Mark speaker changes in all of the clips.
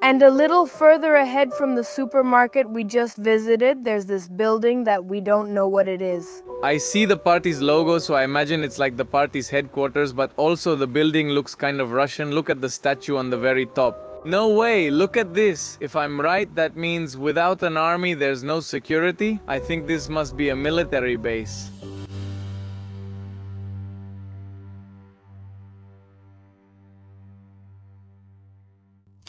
Speaker 1: And a little further ahead from the supermarket we just visited, there's this building that we don't know what it is.
Speaker 2: I see the party's logo, so I imagine it's like the party's headquarters, but also the building looks kind of Russian. Look at the statue on the very top. No way, look at this. If I'm right, that means without an army, there's no security. I think this must be a military base.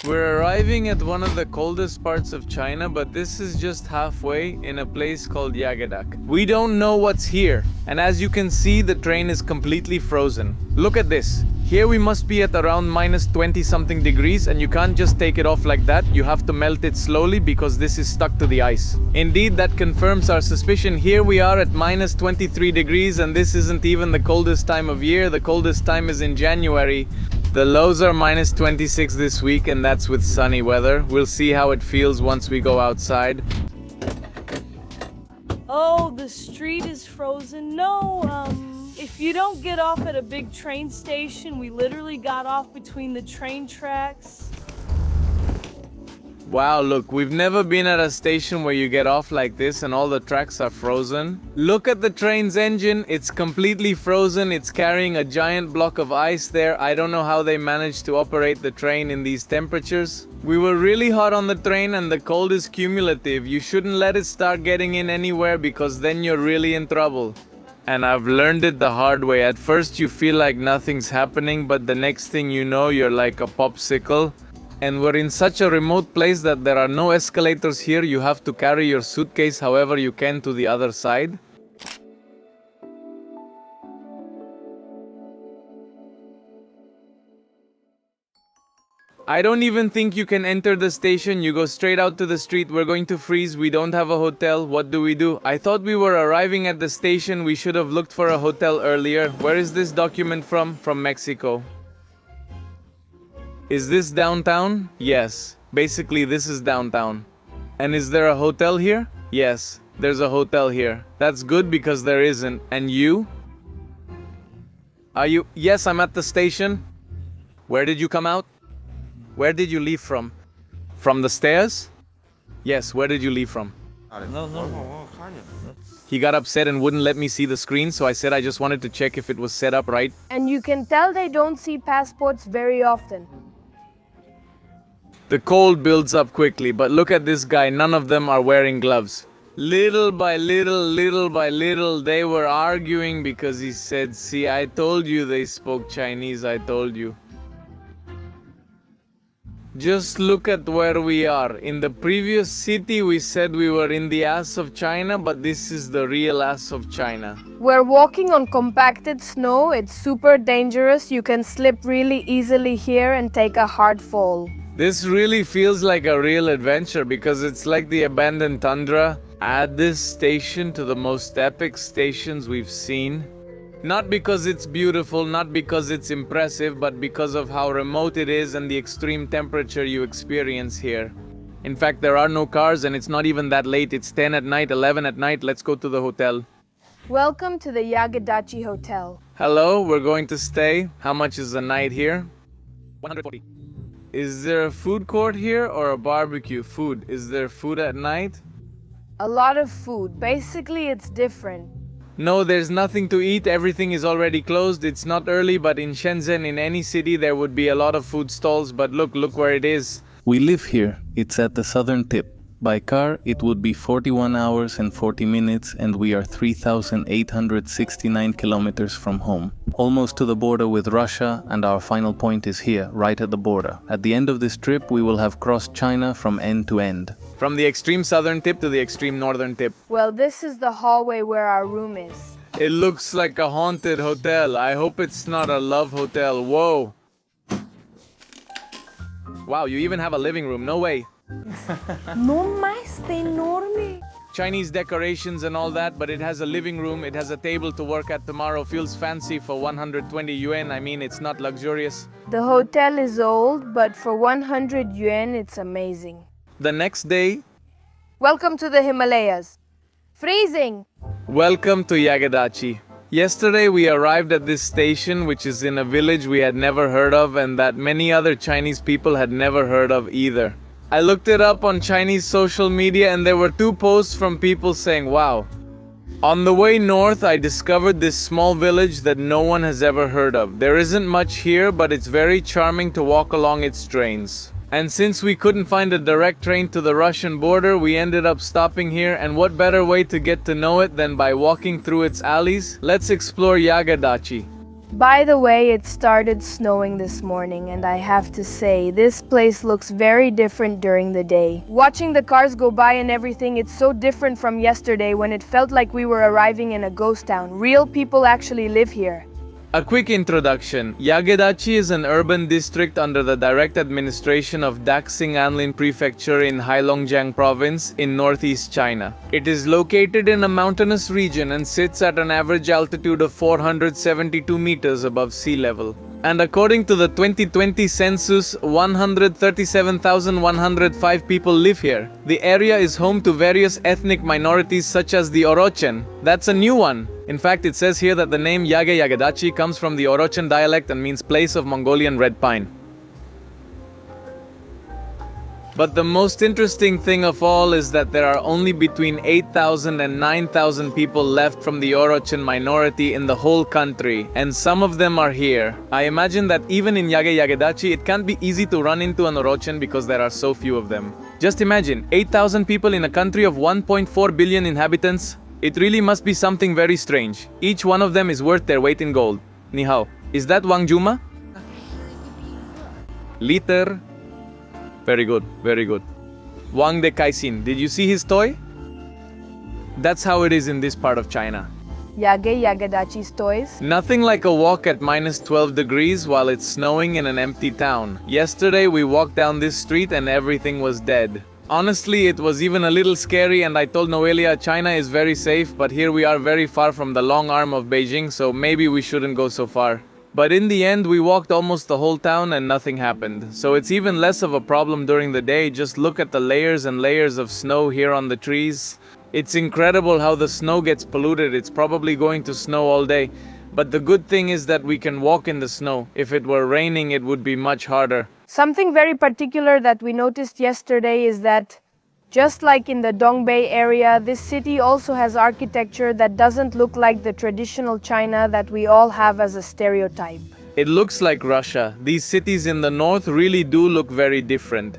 Speaker 2: We're arriving at one of the coldest parts of China, but this is just halfway in a place called Yagedachi. We don't know what's here, and as you can see, the train is completely frozen. Look at this. Here we must be at around minus 20 something degrees, and you can't just take it off like that. You have to melt it slowly because this is stuck to the ice. Indeed, that confirms our suspicion. Here we are at minus 23 degrees, and this isn't even the coldest time of year. The coldest time is in January. The lows are minus 26 this week, and that's with sunny weather. We'll see how it feels once we go outside.
Speaker 1: Oh, the street is frozen. No, if you don't get off at a big train station, we literally got off between the train tracks.
Speaker 2: Wow, look, we've never been at a station where you get off like this and all the tracks are frozen. Look at the train's engine, it's completely frozen, it's carrying a giant block of ice there. I don't know how they managed to operate the train in these temperatures. We were really hot on the train and the cold is cumulative. You shouldn't let it start getting in anywhere because then you're really in trouble. And I've learned it the hard way. At first you feel like nothing's happening, but the next thing you know, you're like a popsicle. And we're in such a remote place that there are no escalators here. You have to carry your suitcase however you can to the other side. I don't even think you can enter the station. You go straight out to the street. We're going to freeze. We don't have a hotel. What do we do? I thought we were arriving at the station. We should have looked for a hotel earlier. Where is this document from? From Mexico. Is this downtown? Yes. Basically, this is downtown. And is there a hotel here? Yes, there's a hotel here. That's good because there isn't. And you? Are you? Yes, I'm at the station. Where did you come out? Where did you leave from? From the stairs? Yes, where did you leave from? He got upset and wouldn't let me see the screen, so I said I just wanted to check if it was set up right.
Speaker 1: And you can tell they don't see passports very often.
Speaker 2: The cold builds up quickly, but look at this guy, none of them are wearing gloves. Little by little, they were arguing because he said, "See, I told you they spoke Chinese, I told you." Just look at where we are. In the previous city, we said we were in the ass of China, but this is the real ass of China.
Speaker 1: We're walking on compacted snow. It's super dangerous. You can slip really easily here and take a hard fall.
Speaker 2: This really feels like a real adventure because it's like the abandoned tundra. Add this station to the most epic stations we've seen. Not because it's beautiful, not because it's impressive, but because of how remote it is and the extreme temperature you experience here. In fact, there are no cars and it's not even that late. It's 10 at night, 11 at night. Let's go to the hotel.
Speaker 1: Welcome to the Yagedachi Hotel.
Speaker 2: Hello, we're going to stay. How much is a night here? 140. Is there a food court here or a barbecue? Food. Is there food at night?
Speaker 1: A lot of food. Basically, it's different.
Speaker 2: No, there's nothing to eat. Everything is already closed. It's not early, but in Shenzhen, in any city, there would be a lot of food stalls. But look where it is.
Speaker 3: We live here. It's at the southern tip. By car, it would be 41 hours and 40 minutes, and we are 3,869 kilometers from home. Almost to the border with Russia, and our final point is here, right at the border. At the end of this trip, we will have crossed China from end to end.
Speaker 2: From the extreme southern tip to the extreme northern tip.
Speaker 1: Well, this is the hallway where our room is.
Speaker 2: It looks like a haunted hotel. I hope it's not a love hotel. Whoa. Wow, you even have a living room. No way.
Speaker 1: No más, está enorme.
Speaker 2: Chinese decorations and all that, but it has a living room, it has a table to work at tomorrow. Feels fancy for 120 yuan. I mean, it's not luxurious.
Speaker 1: The hotel is old, but for 100 yuan, it's amazing.
Speaker 2: The next day,
Speaker 1: welcome to the Himalayas. Freezing!
Speaker 2: Welcome to Yagedachi. Yesterday we arrived at this station, which is in a village we had never heard of and that many other Chinese people had never heard of either. I looked it up on Chinese social media and there were 2 posts from people saying, wow. On the way north, I discovered this small village that no one has ever heard of. There isn't much here, but it's very charming to walk along its trains. And since we couldn't find a direct train to the Russian border, we ended up stopping here, and what better way to get to know it than by walking through its alleys? Let's explore Yagedachi.
Speaker 4: By the way, it started snowing this morning, and I have to say, this place looks very different during the day. Watching the cars go by and everything, it's so different from yesterday when it felt like we were arriving in a ghost town. Real people actually live here.
Speaker 2: A quick introduction. Yagedachi is an urban district under the direct administration of Daxing Anlin Prefecture in Heilongjiang Province in northeast China. It is located in a mountainous region and sits at an average altitude of 472 meters above sea level. And according to the 2020 census, 137,105 people live here. The area is home to various ethnic minorities such as the Orochen. That's a new one. In fact, it says here that the name Yagedachi comes from the Orochen dialect and means place of Mongolian red pine. But the most interesting thing of all is that there are only between 8,000 and 9,000 people left from the Orochen minority in the whole country, and some of them are here. I imagine that even in Yagedachi, it can't be easy to run into an Orochen because there are so few of them. Just imagine, 8,000 people in a country of 1.4 billion inhabitants. It really must be something very strange. Each one of them is worth their weight in gold. Ni hao. Is that Wang Juma? Liter. Very good, very good. Wang de Kaisin, did you see his toy? That's how it is in this part of China.
Speaker 4: Yagedachi's toys?
Speaker 2: Nothing like a walk at minus 12 degrees while it's snowing in an empty town. Yesterday we walked down this street and everything was dead. Honestly, it was even a little scary and I told Noelia China is very safe, but here we are very far from the long arm of Beijing, so maybe we shouldn't go so far. But in the end, we walked almost the whole town and nothing happened. So it's even less of a problem during the day. Just look at the layers and layers of snow here on the trees. It's incredible how the snow gets polluted. It's probably going to snow all day. But the good thing is that we can walk in the snow. If it were raining, it would be much harder.
Speaker 4: Something very particular that we noticed yesterday is that just like in the Dongbei area, this city also has architecture that doesn't look like the traditional China that we all have as a stereotype.
Speaker 2: It looks like Russia. These cities in the north really do look very different.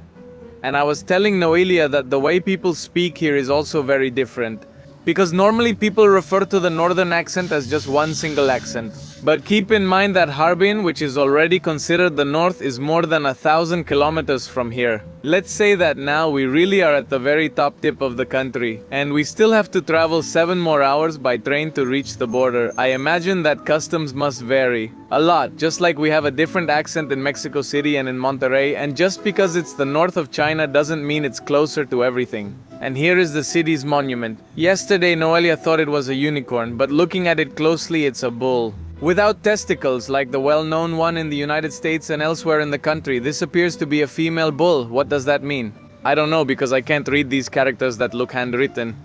Speaker 2: And I was telling Noelia that the way people speak here is also very different. Because normally people refer to the northern accent as just one single accent. But keep in mind that Harbin, which is already considered the north, is more than 1,000 kilometers from here. Let's say that now we really are at the very top tip of the country, and we still have to travel 7 more hours by train to reach the border. I imagine that customs must vary a lot, just like we have a different accent in Mexico City and in Monterrey, and just because it's the north of China doesn't mean it's closer to everything. And here is the city's monument. Yesterday Noelia thought it was a unicorn, but looking at it closely it's a bull. Without testicles, like the well-known one in the United States and elsewhere in the country, this appears to be a female bull. What does that mean? I don't know, because I can't read these characters that look handwritten.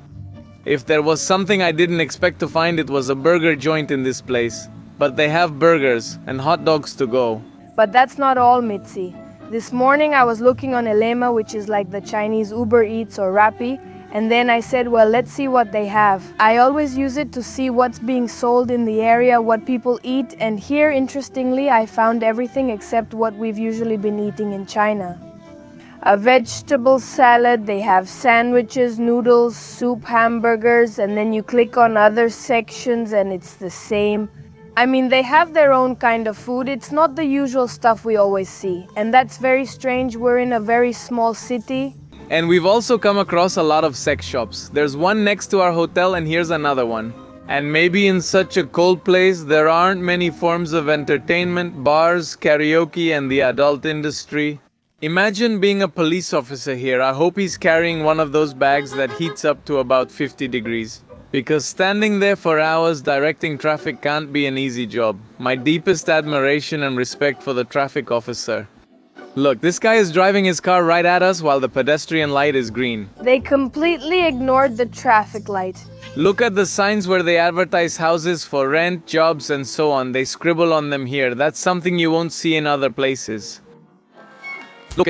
Speaker 2: If there was something I didn't expect to find, it was a burger joint in this place. But they have burgers and hot dogs to go.
Speaker 4: But that's not all, Mitzi. This morning I was looking on Elema, which is like the Chinese Uber Eats or Rappi, and then I said, well, let's see what they have. I always use it to see what's being sold in the area, what people eat, and here, interestingly, I found everything except what we've usually been eating in China. A vegetable salad, they have sandwiches, noodles, soup, hamburgers, and then you click on other sections and it's the same. I mean, they have their own kind of food. It's not the usual stuff we always see. And that's very strange. We're in a very small city.
Speaker 2: And we've also come across a lot of sex shops. There's one next to our hotel and here's another one. And maybe in such a cold place, there aren't many forms of entertainment, bars, karaoke, and the adult industry. Imagine being a police officer here. I hope he's carrying one of those bags that heats up to about 50 degrees. Because standing there for hours directing traffic can't be an easy job. My deepest admiration and respect for the traffic officer. Look, this guy is driving his car right at us while the pedestrian light is green.
Speaker 4: They completely ignored the traffic light.
Speaker 2: Look at the signs where they advertise houses for rent, jobs, and so on. They scribble on them here. That's something you won't see in other places. Look.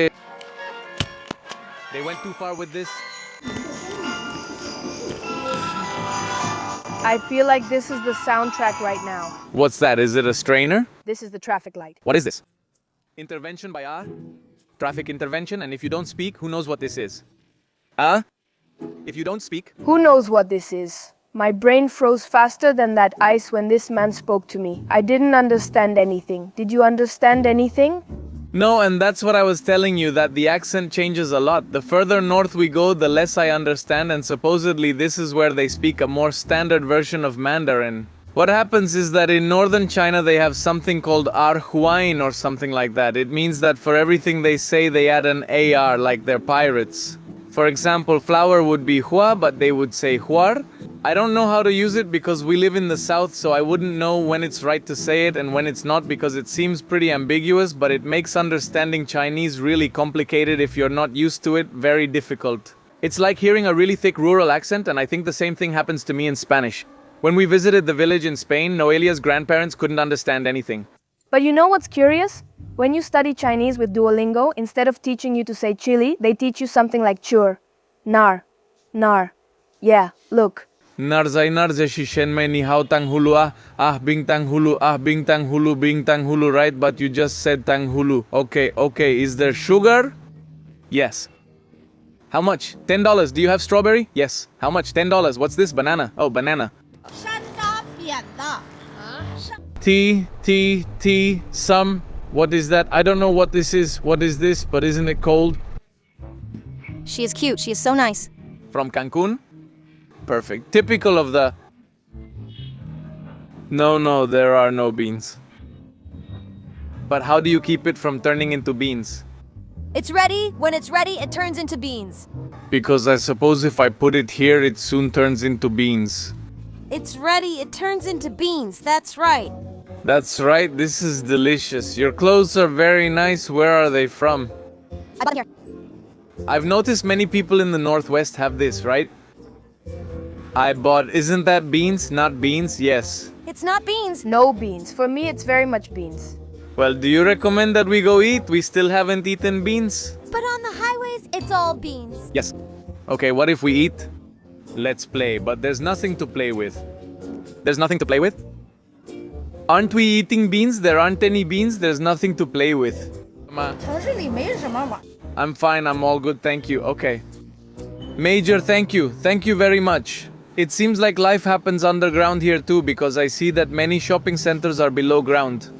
Speaker 2: They went too far with this.
Speaker 4: I feel like this is the soundtrack right now.
Speaker 2: What's that? Is it a strainer?
Speaker 4: This is the traffic light.
Speaker 2: What is this? Intervention by R? Traffic intervention, and if you don't speak, who knows what this is? If you don't speak,
Speaker 4: Who knows what this is? My brain froze faster than that ice when this man spoke to me. I didn't understand anything. Did you understand anything?
Speaker 2: no, and that's what I was telling you, that the accent changes a lot. The further north we go, the less I understand, and supposedly this is where they speak a more standard version of Mandarin. What happens is that in northern China they have something called Arhuain or something like that. It means that for everything they say they add an AR, like they're pirates. For example, flower would be hua, but they would say huar. I don't know how to use it because we live in the south, so I wouldn't know when it's right to say it and when it's not, because it seems pretty ambiguous, but it makes understanding Chinese really complicated if you're not used to it, very difficult. It's like hearing a really thick rural accent, and I think the same thing happens to me in Spanish. When we visited the village in Spain, Noelia's grandparents couldn't understand anything.
Speaker 4: But you know what's curious? When you study Chinese with Duolingo, instead of teaching you to say chili, they teach you something like chur, nar, nar. Yeah, look.
Speaker 2: Narzai narze shishenme ni hao tang hulu bing tang hulu, right? But you just said tang hulu. Okay, is there sugar? Yes. How much? $10. Do you have strawberry? Yes. How much? $10. What's this? Banana. Oh, banana. Tea, some. What is that? I don't know what this is. What is this? But isn't it cold?
Speaker 5: She is cute. She is so nice.
Speaker 2: From Cancun? Perfect. Typical of the... No, there are no beans. But how do you keep it from turning into beans?
Speaker 5: It's ready. When it's ready, it turns into beans.
Speaker 2: Because I suppose if I put it here, it soon turns into beans.
Speaker 5: It's ready. It turns into beans. That's right.
Speaker 2: That's right. This is delicious. Your clothes are very nice. Where are they from?
Speaker 5: I bought here.
Speaker 2: I've noticed many people in the Northwest have this, right? Isn't that beans? Not beans? Yes.
Speaker 5: It's not beans.
Speaker 4: No beans. For me, it's very much beans.
Speaker 2: Well, do you recommend that we go eat? We still haven't eaten beans.
Speaker 5: But on the highways, it's all beans.
Speaker 2: Yes. Okay, what if we eat? Let's play, but there's nothing to play with. There's nothing to play with? Aren't we eating beans? There aren't any beans. There's nothing to play with. I'm fine. I'm all good. Thank you. Okay. Major, thank you. Thank you very much. It seems like life happens underground here too, because I see that many shopping centers are below ground.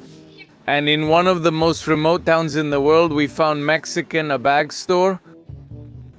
Speaker 2: And in one of the most remote towns in the world, we found Mexican, a bag store.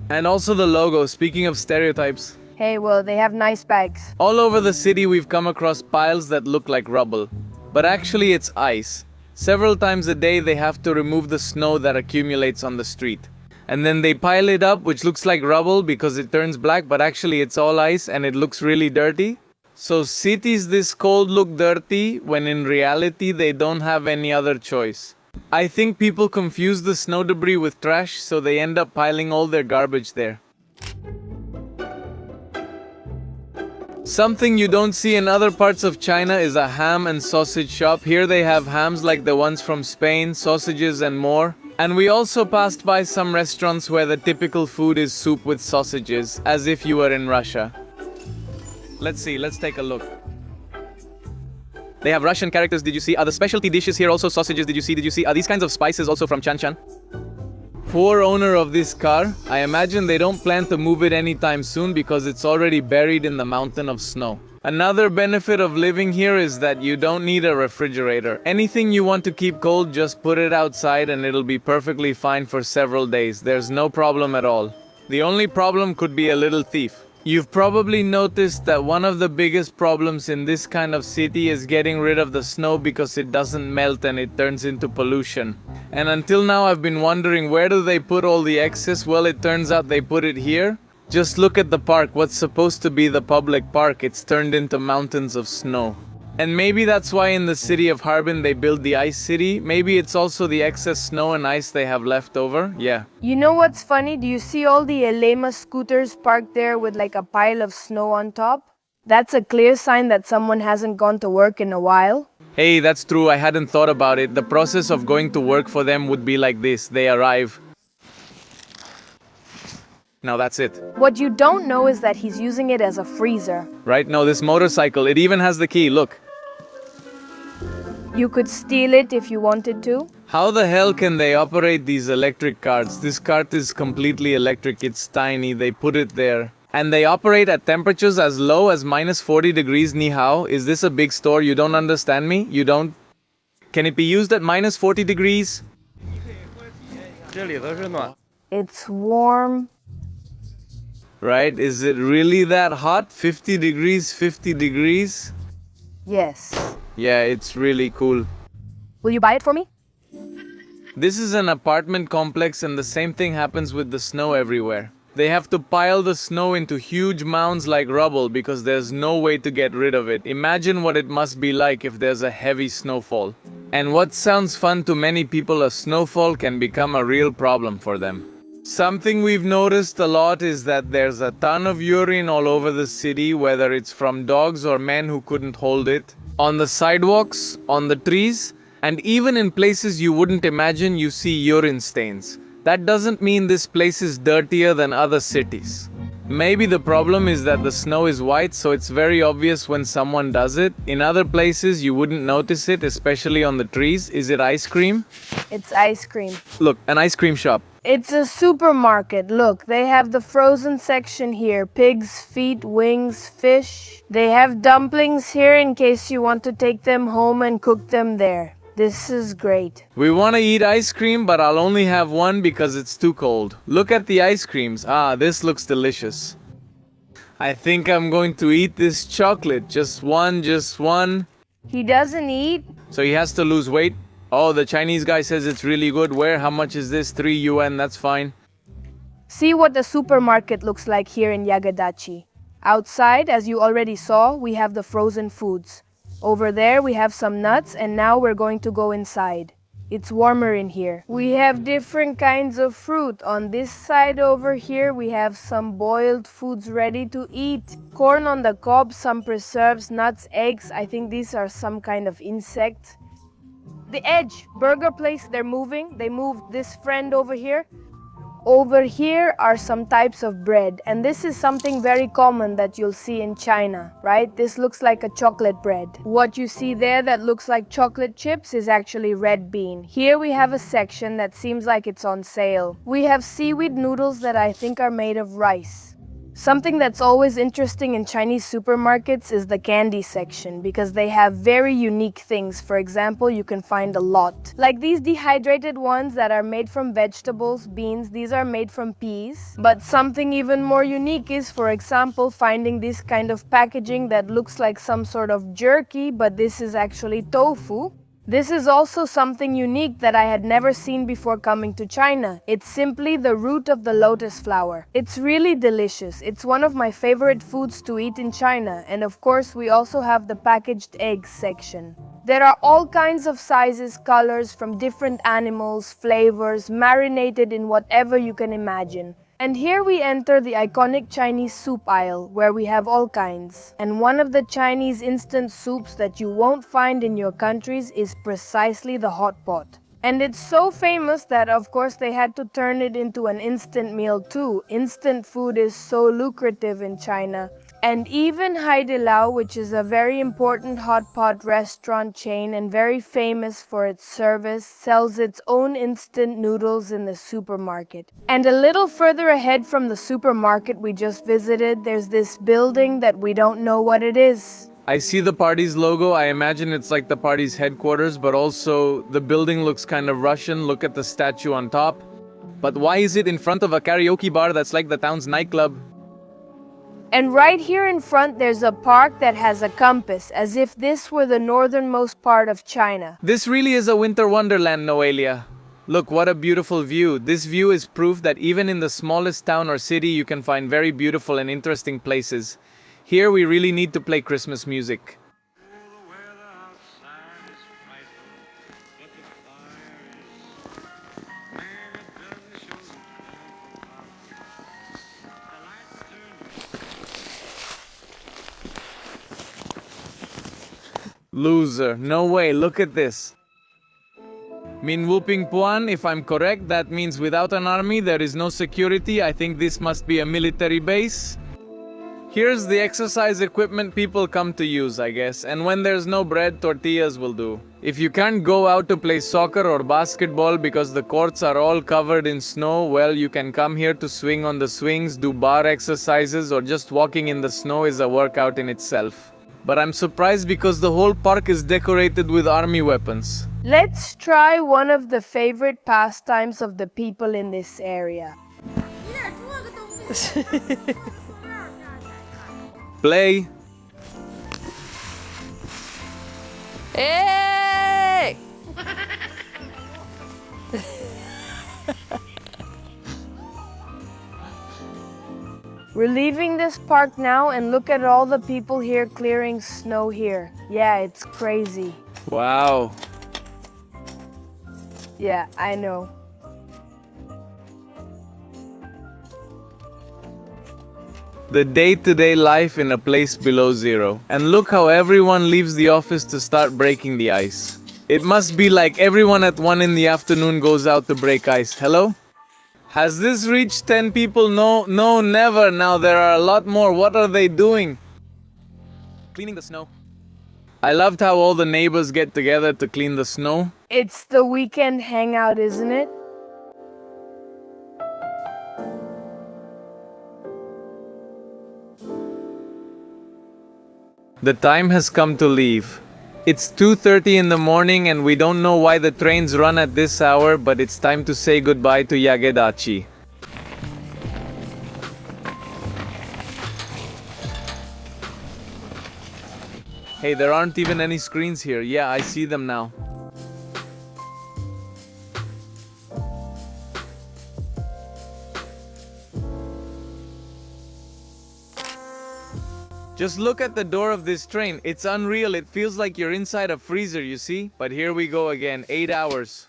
Speaker 2: And also the logo, speaking of stereotypes.
Speaker 4: Hey, well, they have nice bags.
Speaker 2: All over the city we've come across piles that look like rubble. But actually it's ice. Several times a day they have to remove the snow that accumulates on the street. And then they pile it up, which looks like rubble because it turns black, but actually it's all ice and it looks really dirty. So cities this cold look dirty, when in reality they don't have any other choice. I think people confuse the snow debris with trash, so they end up piling all their garbage there. Something you don't see in other parts of China is a ham and sausage shop. Here they have hams like the ones from Spain, sausages and more. And we also passed by some restaurants where the typical food is soup with sausages, as if you were in Russia. Let's see, let's take a look. They have Russian characters, did you see? Are the specialty dishes here also sausages, did you see? Are these kinds of spices also from Chan Chan? Poor owner of this car. I imagine they don't plan to move it anytime soon because it's already buried in the mountain of snow. Another benefit of living here is that you don't need a refrigerator. Anything you want to keep cold, just put it outside and it'll be perfectly fine for several days. There's no problem at all. The only problem could be a little thief. You've probably noticed that one of the biggest problems in this kind of city is getting rid of the snow because it doesn't melt and it turns into pollution. And until now I've been wondering, where do they put all the excess? Well, it turns out they put it here. Just look at the park. What's supposed to be the public park, it's turned into mountains of snow. And maybe that's why in the city of Harbin they build the ice city. Maybe it's also the excess snow and ice they have left over. Yeah.
Speaker 4: You know what's funny? Do you see all the Elema scooters parked there with like a pile of snow on top? That's a clear sign that someone hasn't gone to work in a while.
Speaker 2: Hey, that's true. I hadn't thought about it. The process of going to work for them would be like this. They arrive. Now that's it.
Speaker 4: What you don't know is that he's using it as a freezer.
Speaker 2: Right? No, this motorcycle, it even has the key, look.
Speaker 4: You could steal it if you wanted to.
Speaker 2: How the hell can they operate these electric carts? This cart is completely electric, it's tiny, they put it there. And they operate at temperatures as low as minus 40 degrees, ni hao? Is this a big store? You don't understand me? You don't? Can it be used at minus 40 degrees?
Speaker 4: It's warm.
Speaker 2: Right? Is it really that hot? 50 degrees, 50 degrees?
Speaker 4: Yes.
Speaker 2: Yeah, it's really cool.
Speaker 4: Will you buy it for me?
Speaker 2: This is an apartment complex and the same thing happens with the snow everywhere. They have to pile the snow into huge mounds like rubble because there's no way to get rid of it. Imagine what it must be like if there's a heavy snowfall. And what sounds fun to many people, a snowfall can become a real problem for them. Something we've noticed a lot is that there's a ton of urine all over the city, whether it's from dogs or men who couldn't hold it. On the sidewalks, on the trees, and even in places you wouldn't imagine you see urine stains. That doesn't mean this place is dirtier than other cities. Maybe the problem is that the snow is white, so it's very obvious when someone does it. In other places you wouldn't notice it, especially on the trees. Is it ice cream?
Speaker 4: It's ice cream.
Speaker 2: Look, an ice cream shop.
Speaker 4: It's a supermarket. Look, they have the frozen section here. Pig's feet, wings, fish. They have dumplings here in case you want to take them home and cook them there. This is great.
Speaker 2: We want to eat ice cream, but I'll only have one because it's too cold. Look at the ice creams. Ah, this looks delicious. I think I'm going to eat this chocolate. Just one, just one.
Speaker 4: He doesn't eat.
Speaker 2: So he has to lose weight? Oh, the Chinese guy says it's really good. Where? How much is this? 3 yuan, that's fine.
Speaker 4: See what the supermarket looks like here in Yagedachi. Outside, as you already saw, we have the frozen foods. Over there we have some nuts, and now we're going to go inside. It's warmer in here. We have different kinds of fruit. On this side over here we have some boiled foods ready to eat. Corn on the cob, some preserves, nuts, eggs. I think these are some kind of insect. The Edge burger place, they're moving. They moved this friend over here. Over here are some types of bread, and this is something very common that you'll see in China, right? This looks like a chocolate bread. What you see there that looks like chocolate chips is actually red bean. Here we have a section that seems like it's on sale. We have seaweed noodles that I think are made of rice. Something that's always interesting in Chinese supermarkets is the candy section because they have very unique things. For example, you can find a lot. Like these dehydrated ones that are made from vegetables, beans, these are made from peas. But something even more unique is, for example, finding this kind of packaging that looks like some sort of jerky, but this is actually tofu. This is also something unique that I had never seen before coming to China. It's simply the root of the lotus flower. It's really delicious. It's one of my favorite foods to eat in China. And of course, we also have the packaged eggs section. There are all kinds of sizes, colors from different animals, flavors, marinated in whatever you can imagine. And here we enter the iconic Chinese soup aisle, where we have all kinds. And one of the Chinese instant soups that you won't find in your countries is precisely the hot pot. And it's so famous that of course they had to turn it into an instant meal too. Instant food is so lucrative in China. And even Haidilao, which is a very important hot pot restaurant chain and very famous for its service, sells its own instant noodles in the supermarket. And a little further ahead from the supermarket we just visited, there's this building that we don't know what it is.
Speaker 2: I see the party's logo. I imagine it's like the party's headquarters, but also the building looks kind of Russian. Look at the statue on top. But why is it in front of a karaoke bar that's like the town's nightclub?
Speaker 4: And right here in front there's a park that has a compass, as if this were the northernmost part of China.
Speaker 2: This really is a winter wonderland, Noelia. Look, what a beautiful view. This view is proof that even in the smallest town or city you can find very beautiful and interesting places. Here we really need to play Christmas music. Loser. No way, look at this. Min Wuping Puan, if I'm correct, that means without an army, there is no security. I think this must be a military base. Here's the exercise equipment people come to use, I guess. And when there's no bread, tortillas will do. If you can't go out to play soccer or basketball because the courts are all covered in snow, well, you can come here to swing on the swings, do bar exercises, or just walking in the snow is a workout in itself. But I'm surprised because the whole park is decorated with army weapons.
Speaker 4: Let's try one of the favorite pastimes of the people in this area.
Speaker 2: Play.
Speaker 6: Hey!
Speaker 4: We're leaving this park now and look at all the people here clearing snow here. Yeah, it's crazy.
Speaker 2: Wow.
Speaker 4: Yeah, I know.
Speaker 2: The day-to-day life in a place below zero. And look how everyone leaves the office to start breaking the ice. It must be like everyone at 1 in the afternoon goes out to break ice. Hello? Has this reached 10 people? No, never. Now there are a lot more. What are they doing? Cleaning the snow. I loved how all the neighbors get together to clean the snow.
Speaker 4: It's the weekend hangout, isn't it?
Speaker 2: The time has come to leave. It's 2:30 in the morning and we don't know why the trains run at this hour, but it's time to say goodbye to Yagedachi. Hey, there aren't even any screens here. Yeah, I see them now. Just look at the door of this train. It's unreal. It feels like you're inside a freezer, you see? But here we go again. 8 hours.